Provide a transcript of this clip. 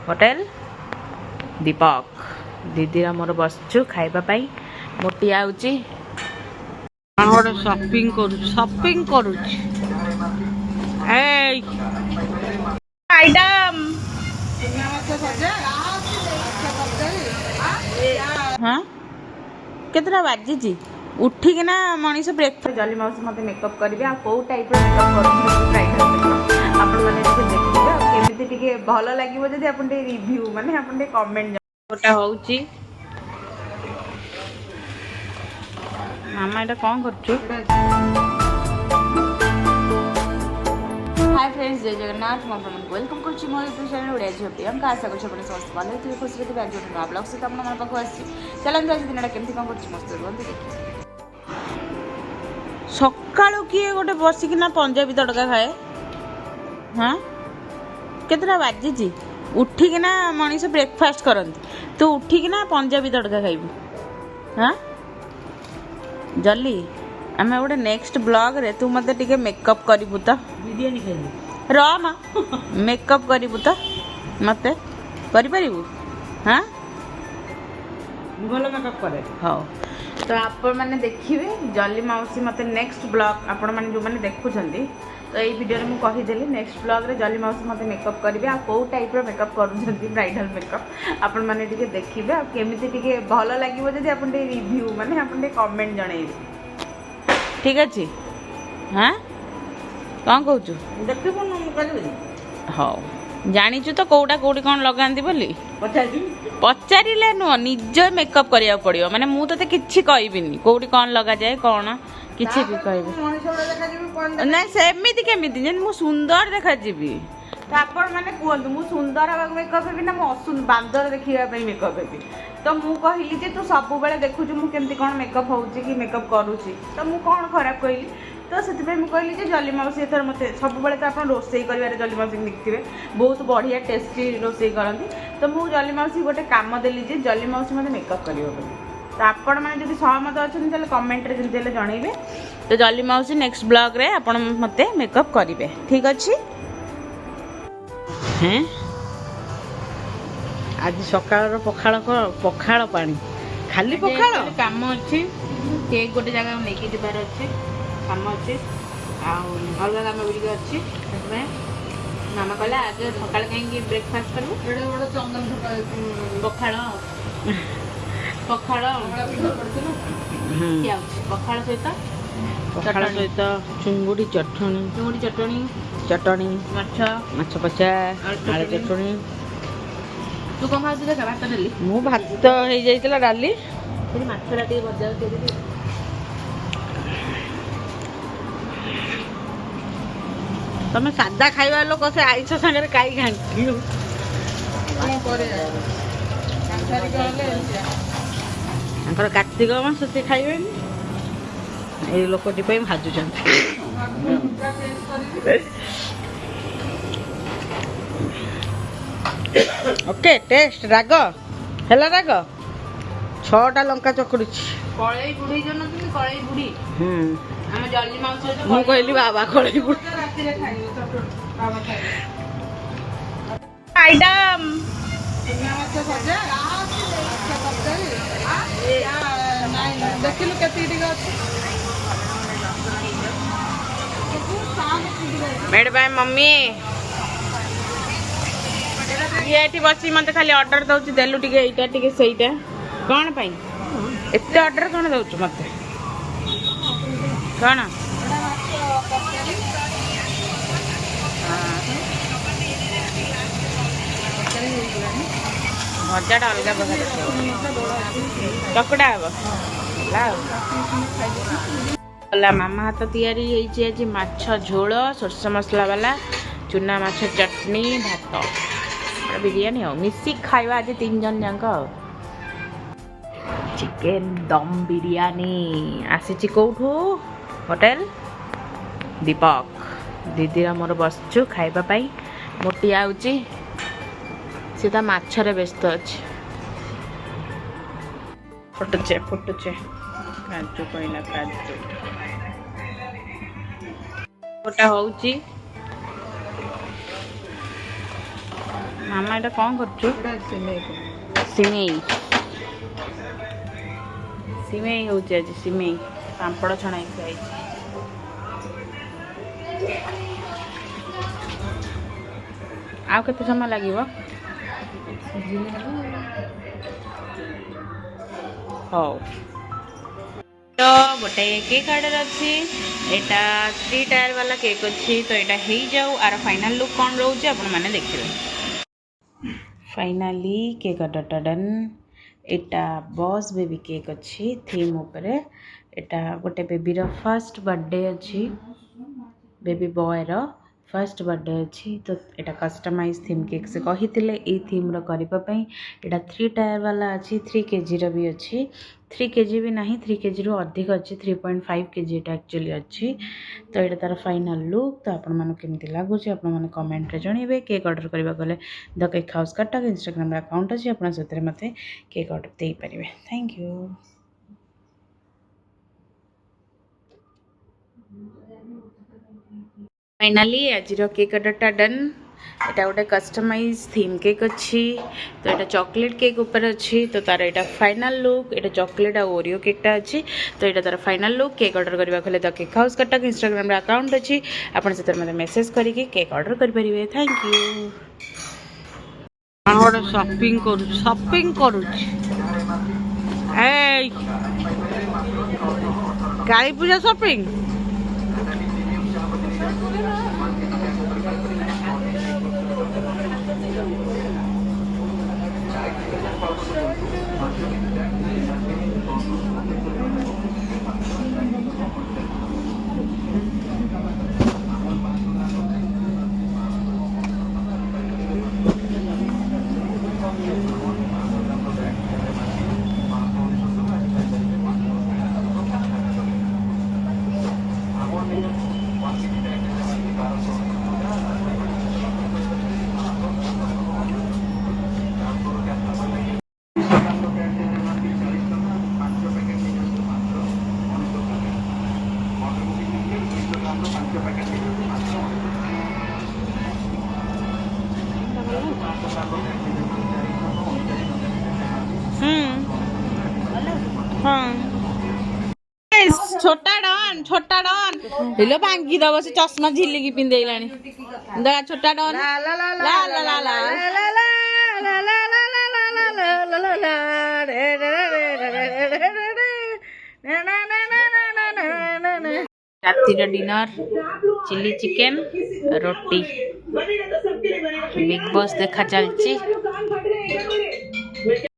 Hotel दीपक दीदी मोर बसचु खाइबा मोटी आउची शॉपिंग करू आइटम हाँ केतरा बाजी उठिकिना मनीष ब्रेकफास्ट जल्दी मौसी मत मेकअप करेंगे आ कौ टाइप मेकअप करके भल लगे जब आप रिव्यू माने आप कमेंट गोटा होची मामा एटा कौन करछु हाय फ्रेंड्स जय जगन्नाथ मैं वेलकम करछि मोर यूट्यूब चैनल उड़िया झोपी हम आशा करछि अपन समस्त भले थे खुशी थे आज जोन नवा ब्लॉग से अपन मन पाखो आछि चलन आज दिनटा केमति कोन करछि मस्त रुहंतु देखि सकाळो किए गोटे बसिकिना पंजाबी तड़का खाए हाँ केतरा बाजी उठिकिना मनीष ब्रेकफास्ट करंती तू उठिकिना पंजाबी तड़का खाइबू हाँ जल्दी आम गोटे नेक्स्ट ब्लॉग रे तू मते टिके मेकअप करिबू त बिरयानी खाइबू रमा मेकअप करिबू त मते करि परिबू हाँ भलो मेकअप करे हाँ तो आपण मैंने देखिए जल्दी मौसी मते नेक्स्ट ब्लॉग आपण मैंने जो मैंने देखुछंती तो ये वीडियो में कहीदेली नेक्स्ट ब्लॉग रे जल्दी मौसी मते मेकअप करेंगे आ कौ टाइप मेकअप करूछंती ब्राइडल मेकअप आपण मैंने टिके देखिबे आ केमिति टिके भल लागिवो जदि आपण टे रिव्यू माने आपण टे कमेंट जणाइबे ठीक अच्छे हाँ कौन कहूँ देखिबो न हाँ जानीचु तो कौटा कौटी कौन लगाती बोली पचारे नुह निज मेकअप करिया पड़ो माने मु तो किसी कहबिनी कौटी कौन लगा जाए कौन किसी भी कहबी ना सेमिति केमिति जे मु सुंदर देखा जीवी तो आपण माने कहतु मु सुंदर हवा मेकअप हेबी ना मु बांदर देखिया मेकअप हेबी तो मु कहली जे तू सब बेले देखुछु मु केमती कौन मेकअप होउची कि मेकअप करूची तो मु कौन खराब कहली तो से मुझे कहली जे जल्दी मौसी एथर मत सब बेले तो आप रोसई कर जल्दी मौसी देखिए बहुत बढ़िया टेस्टी रोसई करती तो मुझे जल्दी मौसी गोटे काम देली जे जल्दी मौसी मत मेकअप कर तो आपण मैंने जब सहमत अच्छा कमेंट जमी जनइबे तो जल्दी मौसी नेक्स्ट ब्लॉग रे आपण मत मेकअप करेंगे ठीक अच्छे हैं आज सकाळ पखाळ पखाळ पानी खाली पखाळ काम अच्छे केक गोटे जगह लेकिन जबार अच्छे काम अच्छे अलग काम गुड़िक अच्छे मामा कहला आज सकाल कहीं ब्रेकफास्ट करूँ पखाड़ पखाड़ पखाड़ सहित चुंगुड़ी चटणी चटणी माछ पचा आलू चटणी तू कौन खाऊ देखा भात डाली मु भात हो जाइतिला डाली माछरा टे भजा तमें सादा खाइबा लोक से आइस सागर काई घांटी कार्तिक मास से खाइबे ये लोकटी भाजुचन ओके टेस्ट राग हेला राग 6टा लंका चकुड़ी कड़ई बुढ़ी जो नथि कड़ई बुढ़ी हम जल्दी माउस मु कहली बाबा कड़ई बुढ़ी आइटम देखिलु केती मेड बाय मम्मी ये बसी मत खाली ऑर्डर दउची देलु टिके एटा टिके सेइटा कौन पाई एते ऑर्डर कौन दउछु मत कौन भजाटा अलग प्रकार चकड़ा हम मामा हाथ तैयारी आज माछ झोल सोरस मसला वाला चूना माछ चटनी भात बिरयानी हो मिसिक खाइबा आज 3 जन जाक चिकेन दम बिरयानी आसी कौठू होटेल दीपक दीदी मोर बसचु खाइबा मोटी आउची सीधा माछरे व्यस्त अच्छे फुटुचे काजू कहला काजू गोटा होउची ମାମା ଏଇଟା କ'ଣ କରୁଛୁ? ସିମେଇ ସିମେଇ ହେଉଛି ଆଜି ସିମେଇ ପାମ୍ପଡ଼ ଛଣା ହେଇକି ହେଇଛି। ଆଉ କେତେ ସମୟ ଲାଗିବ? ହଉ ତ ଗୋଟେ କେକ୍ ଅର୍ଡ଼ର ଅଛି। ଏଇଟା 3 टायर वाला केक अच्छी तो यहाँ हो जाऊ आर फाइनाल लुक कौन रोचे आपने देखिए। Finally cake order done. एटा बॉस बेबी केक अच्छी थीम उपरे। एटा गोटे बेबीर फर्स्ट बर्थडे अच्छी बेबी बॉयर फर्स्ट बर्थडे अच्छी तो यहाँ कस्टमाइज थीम केक से कही ये थीम रही। यहाँ 3 टायर वाला अच्छी 3 kg भी अच्छी 3 kg भी ना 3 kg रु अधिक अच्छी 3.5 kg एक्चुअली अच्छी तो यहाँ तार फाइनाल लुक तो आपमती लगुच आपने कमेंट रे जनइबे। केक ऑर्डर करने गले the cake house Cuttack Instagram account अच्छी आप मत केक ऑर्डर दे पारे। Thank you. फाइनाली आज केक ऑर्डरटा डन। এটা গোটে কস্টমাইজ থিম কেক अच्छी तो এটা চকলেট কেক ऊपर अच्छी तो तार এটা फाइनल लुक এটা चॉकलेट और ओरियो केकटा अच्छी तो এটা तार फाइनल लुक। केक ऑर्डर करबा खले the cake house Cuttack Instagram रे अकाउंट अच्छी आपण से मते मेसेज करिके केक ऑर्डर कर परिबे। Thank you. और शॉपिंग करू ए काली पूजा शॉपिंग छोटा डॉन हेलो भांगी दब से चश्मा झिलिकी पिंधेलानी दया छोटा डॉन ला ला ला ला ला ला ला रातिर डिनर चिली चिकेन रोटी बिग बॉस देखा चलची।